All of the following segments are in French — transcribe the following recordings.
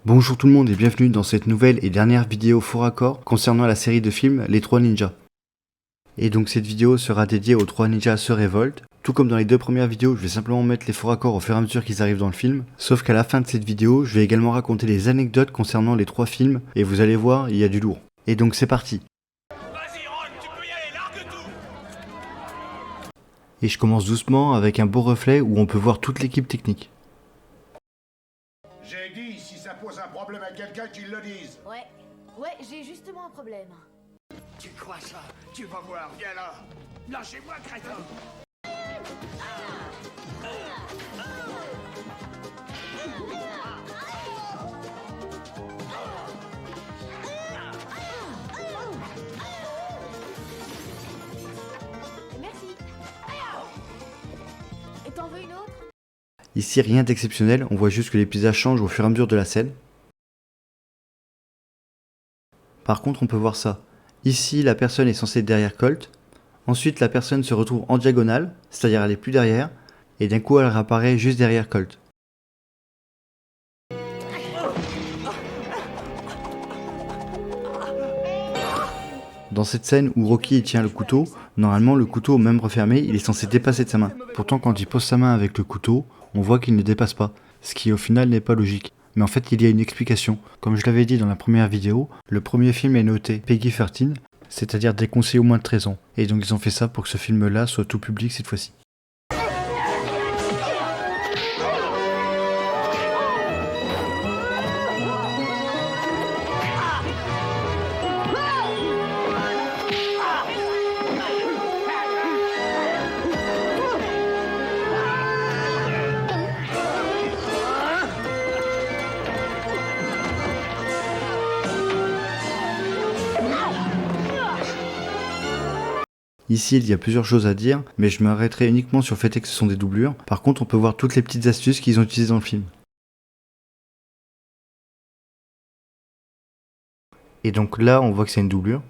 Bonjour tout le monde et bienvenue dans cette nouvelle et dernière vidéo faux raccord concernant la série de films Les 3 Ninjas. Et donc cette vidéo sera dédiée aux 3 ninjas se révoltent. Tout comme dans les deux premières vidéos, je vais simplement mettre les faux raccords au fur et à mesure qu'ils arrivent dans le film. Sauf qu'à la fin de cette vidéo, je vais également raconter des anecdotes concernant les 3 films et vous allez voir, il y a du lourd. Et donc c'est parti. Vas-y Ron, tu peux y aller, largue tout. Et je commence doucement avec un beau reflet où on peut voir toute l'équipe technique. J'ai dit, si ça pose un problème à quelqu'un, qu'il le dise. Ouais, j'ai justement un problème. Tu crois ça? Tu vas voir, viens là. Lâchez-moi, crétin. Merci. Et t'en veux une autre? Ici rien d'exceptionnel, on voit juste que les paysages changent au fur et à mesure de la scène. Par contre on peut voir ça. Ici la personne est censée être derrière Colt. Ensuite la personne se retrouve en diagonale, c'est-à-dire elle est plus derrière. Et d'un coup elle réapparaît juste derrière Colt. Dans cette scène où Rocky tient le couteau, normalement le couteau même refermé il est censé dépasser de sa main. Pourtant quand il pose sa main avec le couteau, on voit qu'il ne dépasse pas, ce qui au final n'est pas logique. Mais en fait il y a une explication. Comme je l'avais dit dans la première vidéo, le premier film est noté Peggy 13, c'est-à-dire déconseillé au moins de 13 ans. Et donc ils ont fait ça pour que ce film là soit tout public cette fois-ci. Ici il y a plusieurs choses à dire, mais je m'arrêterai uniquement sur le fait que ce sont des doublures. Par contre on peut voir toutes les petites astuces qu'ils ont utilisées dans le film. Et donc là on voit que c'est une doublure.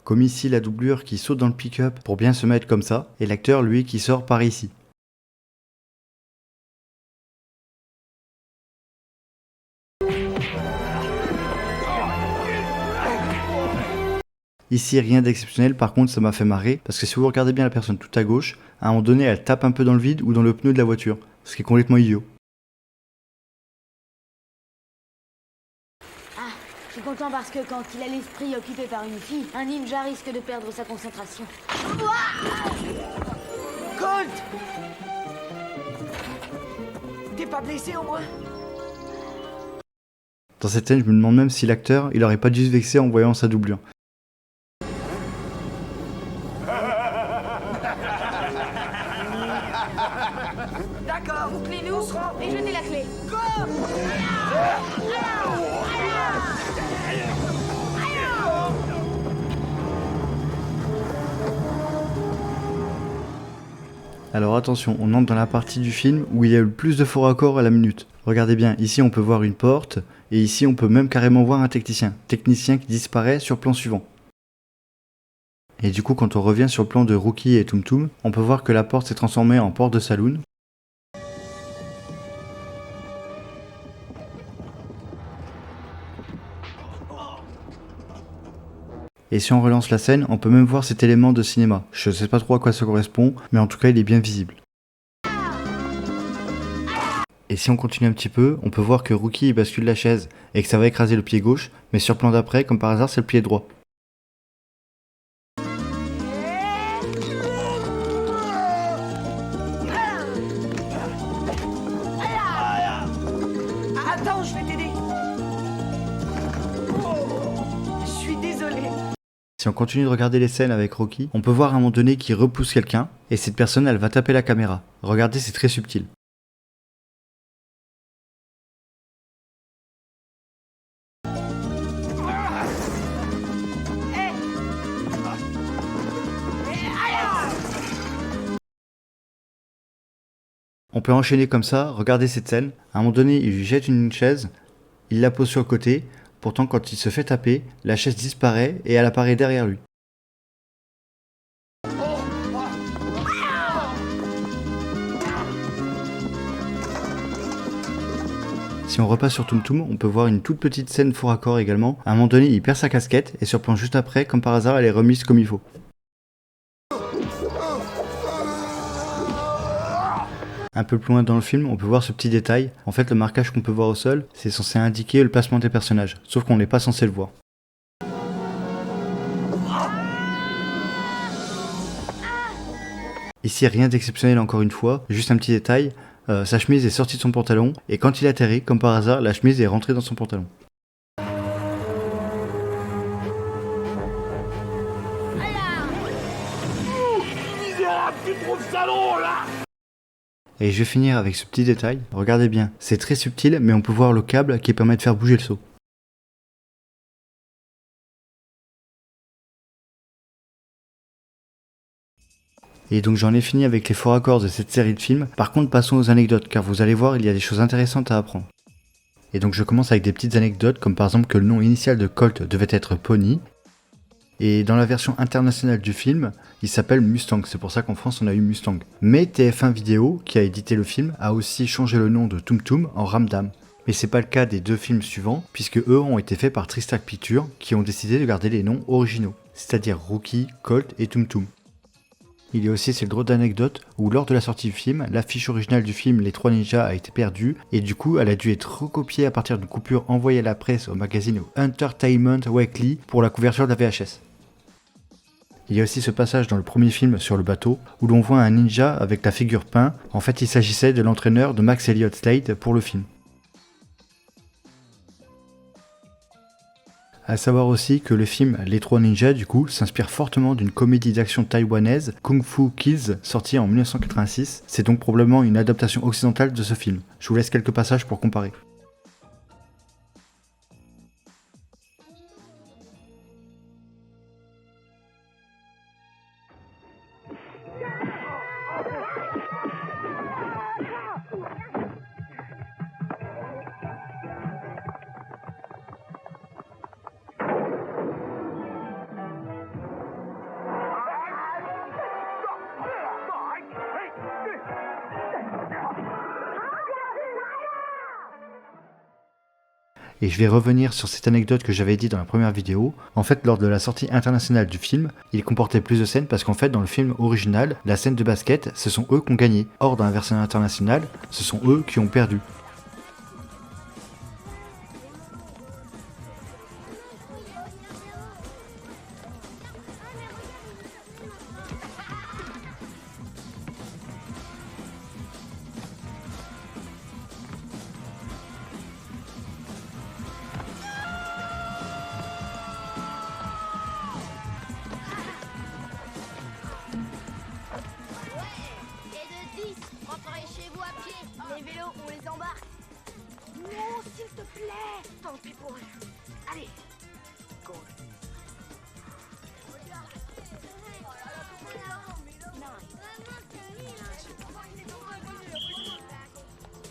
Comme ici la doublure qui saute dans le pick-up pour bien se mettre comme ça, et l'acteur lui qui sort par ici. Ici rien d'exceptionnel, par contre ça m'a fait marrer, parce que si vous regardez bien la personne tout à gauche, à un moment donné elle tape un peu dans le vide ou dans le pneu de la voiture, ce qui est complètement idiot. Ah, je suis content parce que quand il a l'esprit occupé par une fille, un ninja risque de perdre sa concentration. Colt! T'es pas blessé au moins? Dans cette scène je me demande même si l'acteur il aurait pas dû se vexer en voyant sa doublure. D'accord, Bouclez-nous et jetez la clé. Alors attention, on entre dans la partie du film où il y a le plus de faux raccords à la minute. Regardez bien, ici on peut voir une porte, et ici on peut même carrément voir un technicien. Technicien qui disparaît sur le plan suivant. Et du coup quand on revient sur le plan de Rookie et Tum Tum, on peut voir que la porte s'est transformée en porte de saloon. Et si on relance la scène, on peut même voir cet élément de cinéma. Je sais pas trop à quoi ça correspond, mais en tout cas il est bien visible. Et si on continue un petit peu, on peut voir que Rookie bascule la chaise et que ça va écraser le pied gauche, mais sur le plan d'après, comme par hasard, c'est le pied droit. Attends, je vais t'aider. Je suis désolé. Si on continue de regarder les scènes avec Rocky, on peut voir à un moment donné qu'il repousse quelqu'un, et cette personne elle va taper la caméra. Regardez, c'est très subtil. On peut enchaîner comme ça, regardez cette scène. À un moment donné, il lui jette une chaise, il la pose sur le côté. Pourtant, quand il se fait taper, la chaise disparaît et elle apparaît derrière lui. Si on repasse sur Tum Tum, on peut voir une toute petite scène faux raccord également. À un moment donné, il perd sa casquette et sur plan juste après, comme par hasard, elle est remise comme il faut. Un peu plus loin dans le film, on peut voir ce petit détail. En fait, le marquage qu'on peut voir au sol, c'est censé indiquer le placement des personnages, sauf qu'on n'est pas censé le voir. Ici, rien d'exceptionnel encore une fois, juste un petit détail. Sa chemise est sortie de son pantalon, et quand il atterrit, comme par hasard, la chemise est rentrée dans son pantalon. Et je vais finir avec ce petit détail. Regardez bien, c'est très subtil, mais on peut voir le câble qui permet de faire bouger le seau. Et donc j'en ai fini avec les faux raccords de cette série de films. Par contre, passons aux anecdotes, car vous allez voir, il y a des choses intéressantes à apprendre. Et donc je commence avec des petites anecdotes, comme par exemple que le nom initial de Colt devait être Pony. Et dans la version internationale du film, il s'appelle Mustang, c'est pour ça qu'en France on a eu Mustang. Mais TF1 Vidéo, qui a édité le film, a aussi changé le nom de Tum Tum en Ramdam. Mais c'est pas le cas des deux films suivants, puisque eux ont été faits par Tristar Pictures, qui ont décidé de garder les noms originaux, c'est-à-dire Rookie, Colt et Tum Tum. Il y a aussi cette drôle d'anecdote où lors de la sortie du film, l'affiche originale du film Les Trois Ninjas a été perdue et du coup elle a dû être recopiée à partir d'une coupure envoyée à la presse au magazine Entertainment Weekly pour la couverture de la VHS. Il y a aussi ce passage dans le premier film sur le bateau où l'on voit un ninja avec la figure peinte. En fait il s'agissait de l'entraîneur de Max Elliott Slade pour le film. A savoir aussi que le film Les Trois Ninjas du coup s'inspire fortement d'une comédie d'action taïwanaise Kung Fu Kids sortie en 1986. C'est donc probablement une adaptation occidentale de ce film. Je vous laisse quelques passages pour comparer. Et je vais revenir sur cette anecdote que j'avais dit dans la première vidéo. En fait, lors de la sortie internationale du film, il comportait plus de scènes parce qu'en fait, dans le film original, la scène de basket, ce sont eux qui ont gagné. Or, dans la version internationale, ce sont eux qui ont perdu. Les vélos, on les embarque. Non, s'il te plaît. Tant pis pour eux. Allez. Go.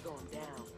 Going down.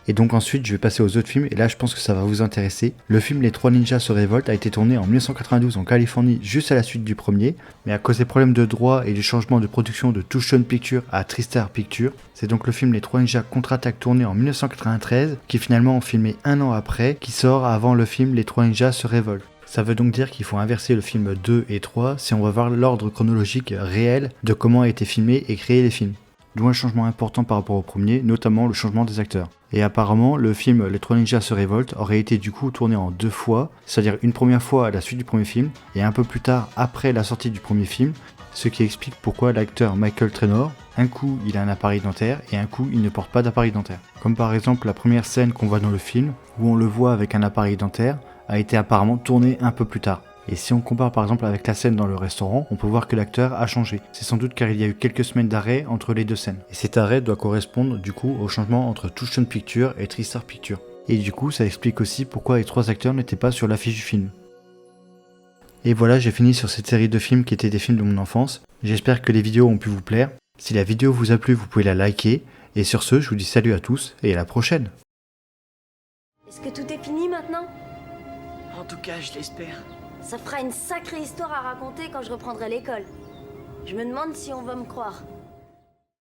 Et donc ensuite je vais passer aux autres films et là je pense que ça va vous intéresser. Le film Les Trois Ninjas se révoltent a été tourné en 1992 en Californie juste à la suite du premier, mais à cause des problèmes de droit et du changement de production de Touchstone Pictures à Tristar Pictures, c'est donc le film Les Trois Ninjas contre-attaque tourné en 1993 qui est finalement filmé un an après, qui sort avant le film Les Trois Ninjas se révoltent. Ça veut donc dire qu'il faut inverser le film 2 et 3 si on va voir l'ordre chronologique réel de comment a été filmé et créé les films. D'où un changement important par rapport au premier, notamment le changement des acteurs. Et apparemment, le film Les Trois Ninjas se révoltent aurait été du coup tourné en deux fois, c'est-à-dire une première fois à la suite du premier film, et un peu plus tard après la sortie du premier film, ce qui explique pourquoi l'acteur Michael Trenor, un coup il a un appareil dentaire et un coup il ne porte pas d'appareil dentaire. Comme par exemple la première scène qu'on voit dans le film, où on le voit avec un appareil dentaire, a été apparemment tournée un peu plus tard. Et si on compare par exemple avec la scène dans le restaurant, on peut voir que l'acteur a changé. C'est sans doute car il y a eu quelques semaines d'arrêt entre les deux scènes. Et cet arrêt doit correspondre du coup au changement entre Touchstone Pictures et Tristar Pictures. Et du coup ça explique aussi pourquoi les trois acteurs n'étaient pas sur l'affiche du film. Et voilà, j'ai fini sur cette série de films qui étaient des films de mon enfance. J'espère que les vidéos ont pu vous plaire. Si la vidéo vous a plu, vous pouvez la liker. Et sur ce, je vous dis salut à tous et à la prochaine. Est-ce que tout est fini maintenant? En tout cas, je l'espère. Ça fera une sacrée histoire à raconter quand je reprendrai l'école. Je me demande si on va me croire.